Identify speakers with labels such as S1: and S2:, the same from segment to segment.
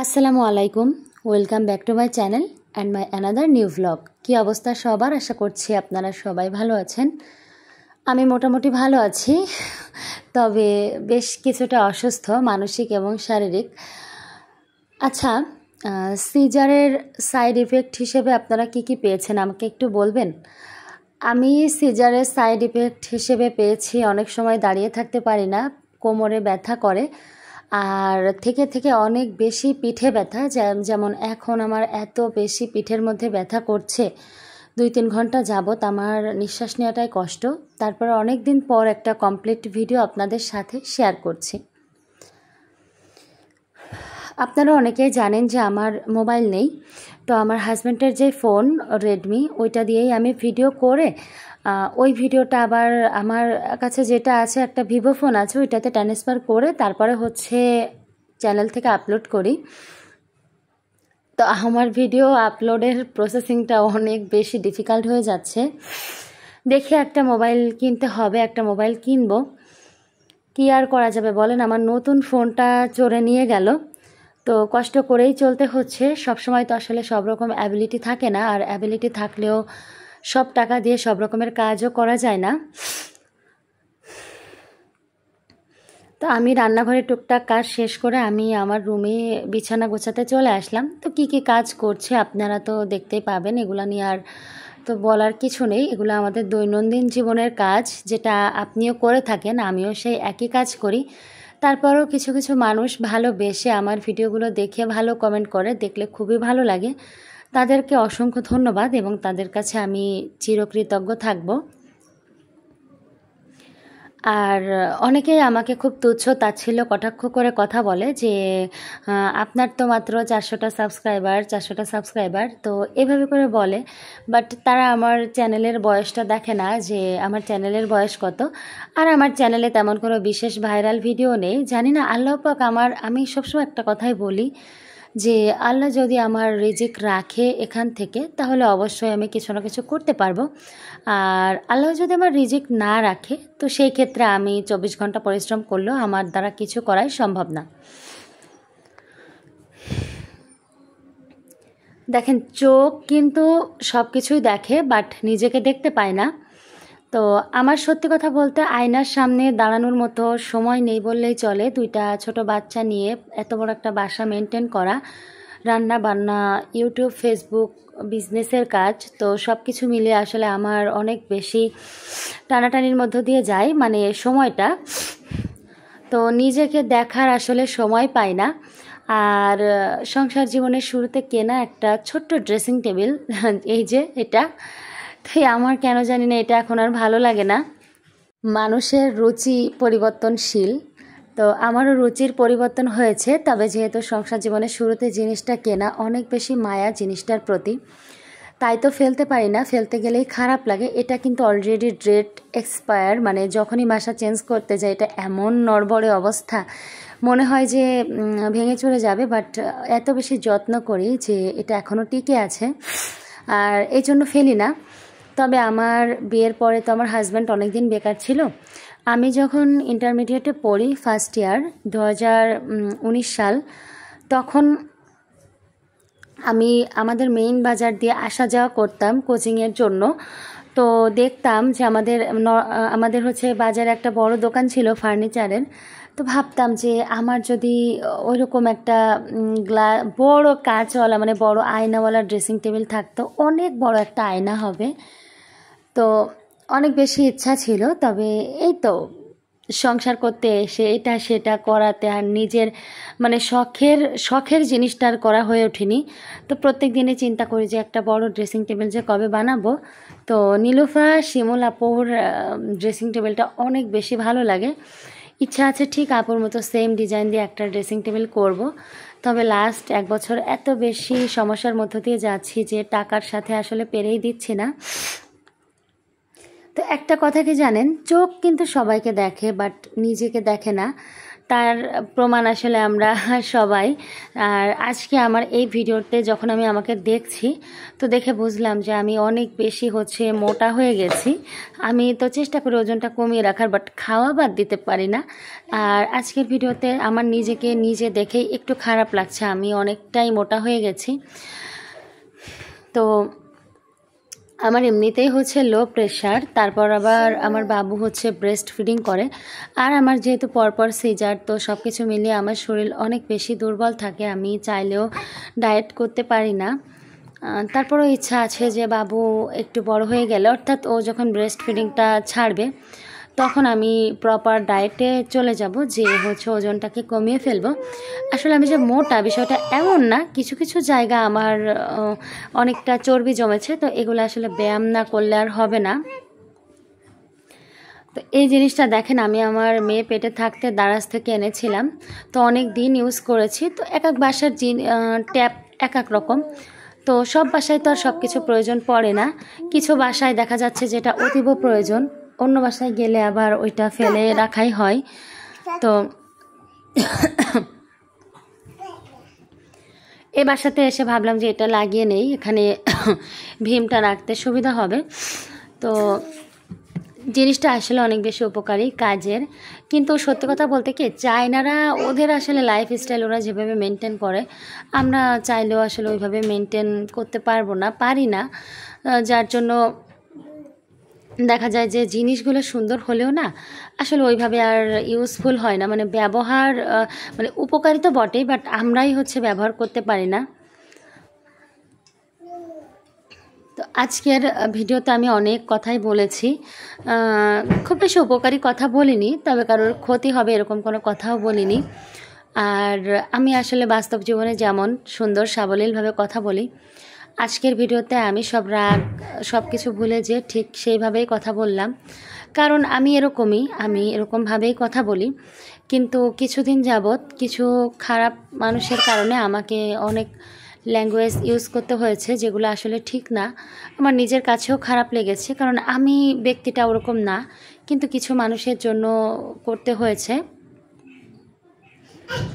S1: আসসালামু আলাইকুম, welcome back to my channel and my another new vlog. কী অবস্থা সবার? আশা করছি আপনারা সবাই ভালো আছেন। আমি মোটামুটি ভালো আছি, তবে বেশ কিছুটা অসুস্থ, মানসিক এবং শারীরিক। আচ্ছা, সিজারের সাইড ইফেক্ট হিসেবে আপনারা কি কি পেয়েছেন আমাকে একটু বলবেন? আমি সিজারের সাইড ইফেক্ট হিসেবে পেয়েছি, অনেক সময় দাঁড়িয়ে থাকতে পারি না, কোমরে ব্যথা করে, আর থেকে থেকে অনেক বেশি পিঠে ব্যথা। যেমন এখন আমার এত বেশি পিঠের মধ্যে ব্যথা করছে, 2-3 ঘন্টা যাবত আমার নিঃশ্বাস নেওয়াটাই কষ্ট। তারপর অনেক দিন পর একটা কমপ্লিট ভিডিও আপনাদের সাথে শেয়ার করছি। আপনারা অনেকেই জানেন যে আমার মোবাইল নেই, তো আমার হাজব্যান্ডের যে ফোন রেডমি, ওইটা দিয়েই আমি ভিডিও করে ওই ভিডিওটা আবার আমার কাছে যেটা আছে, একটা ভিভো ফোন আছে, ওইটাতে ট্রান্সফার করে তারপরে চ্যানেল থেকে আপলোড করি। তো আমার ভিডিও আপলোডের প্রসেসিংটা অনেক বেশি ডিফিকাল্ট হয়ে যাচ্ছে। দেখে একটা মোবাইল কিনতে হবে, একটা মোবাইল কিনবো। কী আর করা যাবে বলেন, আমার নতুন ফোনটা চোরে নিয়ে গেল, তো কষ্ট করেই চলতে হচ্ছে। সবসময় তো আসলে সব রকম অ্যাবিলিটি থাকে না, আর অ্যাবিলিটি থাকলেও সব টাকা দিয়ে সব রকমের কাজও করা যায় না। তো আমি রান্নাঘরে টুকটাক কাজ শেষ করে আমি আমার রুমে বিছানা গোছাতে চলে আসলাম। তো কি কি কাজ করছে আপনারা তো দেখতেই পাবেন, এগুলো নিয়ে আর তো বলার কিছু নেই। এগুলো আমাদের দৈনন্দিন জীবনের কাজ, যেটা আপনিও করে থাকেন, আমিও সেই একই কাজ করি। তারপরেও কিছু কিছু মানুষ ভালোবেসে আমার ভিডিওগুলো দেখে ভালো কমেন্ট করে, দেখলে খুবই ভালো লাগে। তাদেরকে অসংখ্য ধন্যবাদ এবং তাদের কাছে আমি চিরকৃতজ্ঞ থাকব। আর অনেকেই আমাকে খুব তুচ্ছ তাচ্ছিল্য কটাক্ষ করে কথা বলে যে আপনার তো মাত্র 400টা সাবস্ক্রাইবার, তো এভাবে করে বলে। বাট তারা আমার চ্যানেলের বয়সটা দেখে না, যে আমার চ্যানেলের বয়স কত। আর আমার চ্যানেলে তেমন কোনো বিশেষ ভাইরাল ভিডিও নেই, জানি না। আল্লাহ পাক আমি সবসময় একটা কথাই বলি যে আল্লাহ যদি আমার রিজিক রাখে এখান থেকে, তাহলে অবশ্যই আমি কিছু না কিছু করতে পারবো। আর আল্লাহ যদি আমার রিজিক না রাখে, তো সেই ক্ষেত্রে আমি 24 ঘন্টা পরিশ্রম করলেও আমার দ্বারা কিছু করাই সম্ভব না। দেখেন, চোখ কিন্তু সব কিছুই দেখে, বাট নিজেকে দেখতে পায় না। তো আমার সত্যি কথা বলতে আয়নার সামনে দাঁড়ানোর মতো সময় নেই বললেই চলে। 2টা ছোট বাচ্চা নিয়ে এত বড় একটা বাসা মেনটেন করা, রান্না বান্না, ইউটিউব, ফেসবুক, বিজনেসের কাজ, তো সব কিছু মিলিয়ে আসলে আমার অনেক বেশি টানাটানির মধ্য দিয়ে যায়, মানে সময়টা। তো নিজেকে দেখার আসলে সময় পাই না। আর সংসার জীবনের শুরুতে কেনা একটা ছোট্ট ড্রেসিং টেবিল, এই যে এটা, তাই আমার কেন জানি না এটা এখন আর ভালো লাগে না। মানুষের রুচি পরিবর্তনশীল, তো আমারও রুচির পরিবর্তন হয়েছে। তবে যেহেতু সংসার জীবনের শুরুতে জিনিসটা কেনা, অনেক বেশি মায়া জিনিসটার প্রতি, তাই তো ফেলতে পারি না, ফেলতে গেলেই খারাপ লাগে। এটা কিন্তু অলরেডি ডেট এক্সপায়ার, মানে যখনই বাসা চেঞ্জ করতে যাই এটা এমন নড়বড়ে অবস্থা, মনে হয় যে ভেঙে চলে যাবে। বাট এত বেশি যত্ন করি যে এটা এখনও টিকে আছে, আর এই জন্য ফেলি না। তবে আমার বিয়ের পরে তো আমার হাজব্যান্ড অনেক দিন বেকার ছিল। আমি যখন ইন্টারমিডিয়েটে পড়ি, ফার্স্ট ইয়ার, 2019 সাল, তখন আমি আমাদের মেইন বাজার দিয়ে আসা যাওয়া করতাম কোচিংয়ের জন্য। তো দেখতাম যে আমাদের বাজারে একটা বড় দোকান ছিল ফার্নিচারের। তো ভাবতাম যে আমার যদি ওইরকম একটা বড় কাঁচওয়ালা, মানে বড় আয়নাওয়ালা ড্রেসিং টেবিল থাকতো, অনেক বড় একটা আয়না হবে। তো অনেক বেশি ইচ্ছা ছিল। তবে এই তো সংসার করতে এসে এটা সেটা করাতে আর নিজের মানে শখের জিনিসটা আর করা হয়ে ওঠেনি। তো প্রত্যেক দিনে চিন্তা করি যে একটা বড় ড্রেসিং টেবিল যে কবে বানাবো। তো নীলুফা শিমুল আপুর ড্রেসিং টেবিলটা অনেক বেশি ভালো লাগে। ইচ্ছা আছে ঠিক আপুর মতো সেম ডিজাইন দিয়ে একটা ড্রেসিং টেবিল করব। তবে লাস্ট 1 বছর এত বেশি সমস্যার মধ্য দিয়ে যাচ্ছি যে টাকার সাথে আসলে পেরেই দিচ্ছি না। তো একটা কথা কি জানেন, চোখ কিন্তু সবাইকে দেখে, বাট নিজেকে দেখে না। তার প্রমাণ আসলে আমরা সবাই। আর আজকে আমার এই ভিডিওতে যখন আমি আমাকে দেখছি তো দেখে বুঝলাম যে আমি অনেক বেশি মোটা হয়ে গেছি। আমি তো চেষ্টা করি ওজনটা কমিয়ে রাখার, বাট খাওয়া বাদ দিতে পারি না। আর আজকের ভিডিওতে আমার নিজেকে নিজে দেখেই একটু খারাপ লাগছে, আমি অনেকটাই মোটা হয়ে গেছি। তো আমার এমনিতেই লো প্রেশার, তারপর আবার আমার বাবু ব্রেস্ট ফিডিং করে, আর আমার যেহেতু পরপর সিজার, তো সব কিছু মিলিয়ে আমার শরীর অনেক বেশি দুর্বল থাকে। আমি চাইলেও ডায়েট করতে পারি না। তারপরও ইচ্ছা আছে যে বাবু একটু বড় হয়ে গেলে, অর্থাৎ ও যখন ব্রেস্ট ফিডিংটা ছাড়বে তখন আমি প্রপার ডায়েটে চলে যাব, যে ওজনটাকে কমিয়ে ফেলবো। আসলে আমি যে মোটা, বিষয়টা এমন না, কিছু কিছু জায়গা আমার অনেকটা চর্বি জমেছে, তো এগুলো আসলে ব্যায়াম না করলে আর হবে না। তো এই জিনিসটা দেখেন, আমি আমার মেয়ে পেটে থাকতে দারাজ থেকে এনেছিলাম, তো অনেক দিন ইউজ করেছি। তো এক এক বাসার ট্যাপ এক এক রকম, তো সব বাসায় তো আর সব কিছু প্রয়োজন পড়ে না। কিছু বাসায় দেখা যাচ্ছে যেটা অতীব প্রয়োজন, অন্য বাসায় গেলে আবার ওইটা ফেলে রাখাই হয়। তো এই বাসাতে এসে ভাবলাম যে এটা লাগিয়ে নেই, এখানে ভীমটা রাখতে সুবিধা হবে। তো জিনিসটা আসলে অনেক বেশি উপকারী কাজের। কিন্তু সত্যি কথা বলতে কি, চায়নারা ওদের আসলে লাইফস্টাইল ওরা যেভাবে মেনটেন করে, আমরা চাইলেও আসলে ওইভাবে মেনটেন করতে পারি না। যার জন্য দেখা যায় যে জিনিসগুলো সুন্দর হলেও না আসলে ওইভাবে আর ইউজফুল হয় না, মানে ব্যবহার মানে উপকারী তো বটেই, বাট আমরাই ব্যবহার করতে পারি না। তো আজকের ভিডিওতে আমি অনেক কথাই বলেছি, খুব বেশি উপকারী কথা বলিনি, তবে কারোর ক্ষতি হবে এরকম কোনো কথাও বলিনি। আর আমি আসলে বাস্তব জীবনে যেমন সুন্দর সাবলীলভাবে কথা বলি, আজকের ভিডিওতে আমি সব রাগ সব কিছু ভুলে যে ঠিক সেইভাবেই কথা বললাম। কারণ আমি এরকমভাবেই কথা বলি, কিন্তু কিছুদিন যাবৎ কিছু খারাপ মানুষের কারণে আমাকে অনেক ল্যাঙ্গুয়েজ ইউজ করতে হয়েছে, যেগুলো আসলে ঠিক না। আমার নিজের কাছেও খারাপ লেগেছে, কারণ আমি ব্যক্তিটা ওরকম না, কিন্তু কিছু মানুষের জন্য করতে হয়েছে।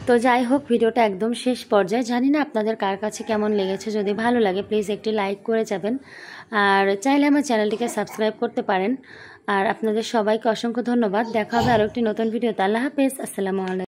S1: তো যাই হোক, ভিডিওটা একদম শেষ পর্যায়ে, জানি না আপনাদের কার কাছে কেমন লেগেছে। যদি ভালো লাগে প্লিজ একটি লাইক করে যাবেন, আর চাইলে আমার চ্যানেলটিকে সাবস্ক্রাইব করতে পারেন। আর আপনাদের সবাইকে অসংখ্য ধন্যবাদ। দেখা হবে আরও একটি নতুন ভিডিওতে। আল্লাহ হাফেজ, আসসালামু আলাইকুম।